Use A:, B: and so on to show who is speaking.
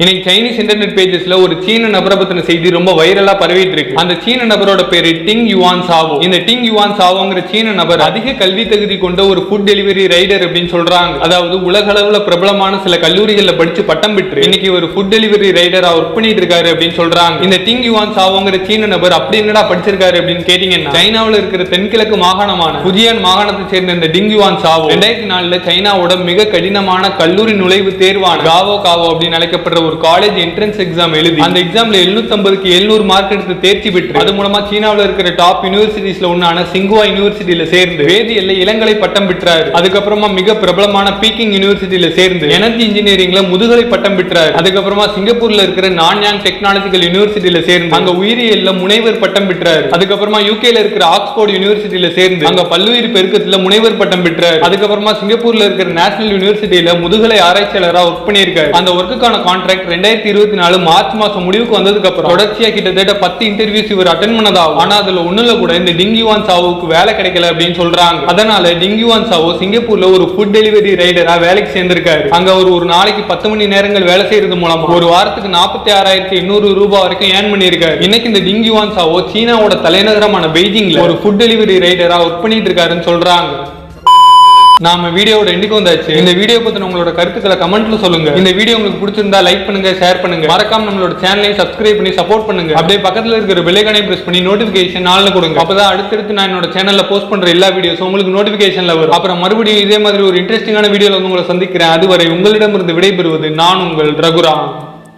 A: இன்னைக்கு Chinese internet பேஜஸ்ல ஒரு சீன நபரை பத்தின செய்தி ரொம்ப வைரலா பரவிட்டு இருக்கு. அந்த சீன நபரோட பேரு டிங் யுவான் சாவோ. இந்த டிங் யுவான் சாவோங்கிற சீன நபர் அதிக கல்வி தகுதி கொண்ட ஒரு ஃபுட் டெலிவரி ரைடர் அப்படின்னு சொல்றாங்க. அதாவது உலக அளவுல பிரபலமான சில கல்லூரிகள்ல படிச்சு பட்டம் பெற்று இன்னைக்கு ஒரு ஃபுட் டெலிவரி ரைடரா ஒர்க் பண்ணிட்டு இருக்காரு அப்படின்னு சொல்றாங்க. இந்த டிங் யுவான் சாவோங்கிற சீன நபர் அப்படி என்னடா படிச்சிருக்காரு அப்படின்னு கேட்டீங்கன்னா, சைனாவில் இருக்கிற தென்கிழக்கு மாகாணமான புஜியான் மாகாணத்தை சேர்ந்த இந்த டிங் யுவான் சாவோ 2004 சைனாவோட மிக கடினமான கல்லூரி நுழைவு தேர்வான காவோ காவோ அப்படின்னு அழைக்கப்படுற ஒரு காலேஜ் என்ட்ரன்ஸ் எக்ஸாம் எழுதி அந்த எக்ஸாம்ல 750க்கு 700 மார்க் எடுத்து தேர்ச்சி பெற்று அது மூலமா சீனாவில் இருக்கிற டாப் யூனிவர்சிட்டிஸ்ல ஒன்னான சிங்குவா யூனிவர்சிட்டியில சேர்ந்து வேதியியல்ல இளங்கலை பட்டம் பெற்றார். அதுக்கப்புறமா மிக பிரபலமான பீக்கிங் யூனிவர்சிட்டியில சேர்ந்து எனர்ஜி இன்ஜினியரிங்ல முதுகலை பட்டம் பெற்றார். அதுக்கப்புறமா சிங்கப்பூர்ல இருக்கிற நான்யாங் டெக்னாலஜிக்கல் யூனிவர்சிட்டியில சேர்ந்து அங்க உயிரியல்ல முனைவர் பட்டம் பெற்றார். அதுக்கப்புறமா யூகேல இருக்கிற ஆக்ஸ்போர்ட் யூனிவர்சிட்டியில சேர்ந்து அங்க பல்லுயிர் பெருக்கத்துல முனைவர் பட்டம் பெற்றார். அதுக்கப்புறமா சிங்கப்பூர்ல இருக்கிற நேஷனல் யூனிவர்சிட்டியில முதுகலை ஆராய்ச்சியாளரா ஒர்க் பண்ணியிருக்காரு. அந்த ஒர்க்குக்கான கான்ட்ராக்ட் 2024 மார்ச் மாசம் முடிவுக்கு வந்ததுக்கு அப்புறம் தொடர்ச்சியா கிட்டத்தட்ட 10 இன்டர்வியூஸ் இவர் அட்டெண்ட் பண்ணதாகும். ஆனா அதுல ஒண்ணுல கூட இந்த டிங் யுவான் சாவோக்கு வேலை கிடைக்கல அப்படின்னு சொல்றாங்க. அதனால டிங் யுவான் சாவோ சிங்கப்பூர்ல ஒரு ஃபுட் டெலிவரி ரைடரா வேலைக்கு சேர்ந்திருக்காரு. அங்க அவர் ஒரு நாளைக்கு 10 மணி நேரங்கள் வேலை செய்யறது மூலமா ஒரு வாரத்துக்கு 46,800 ரூபாய் வரைக்கும் ஏர்ன் பண்ணியிருக்காரு. இன்னைக்கு இந்த டிங் யுவான் சாவோ சீனாவோட தலைநகரமான பெய்ஜிங்ல ஒரு ஃபுட் டெலிவரி ரைடரா ஒர்க் பண்ணிட்டு இருக்காருன்னு சொல்றாங்க. நாம வீடியோட எண்டுக்கு வந்தாச்சு. இந்த வீடியோ பத்தின உங்களோட கருத்துக்களை கமெண்ட்ல சொல்லுங்க. இந்த வீடியோ உங்களுக்கு பிடிச்சிருந்தா லைக் பண்ணுங்க, ஷேர் பண்ணுங்க. மறக்காம நம்மளோட சேனலையும் சப்ஸ்கிரைப் பண்ணி சப்போர்ட் பண்ணுங்க. அப்படியே பக்கத்துல இருக்கிற பெல் ஐகானை பிரஸ் பண்ணி நோட்டிபிகேஷன் ஆல்ல கொடுங்க. அப்பதான் அடுத்தடுத்து நான் என்னோட சேனல்ல போஸ்ட் பண்ற எல்லா வீடியோஸும் உங்களுக்கு நோட்டிபிகேஷன்ல வரும். அப்புறம் மறுபடியும் இதே மாதிரி ஒரு இன்ட்ரெஸ்டிங்கான வீடியோல உங்களை சந்திக்கிறேன். அதுவரை உங்களிடமிருந்து விடைபெறுவது நான் உங்கள் ரகுராம்.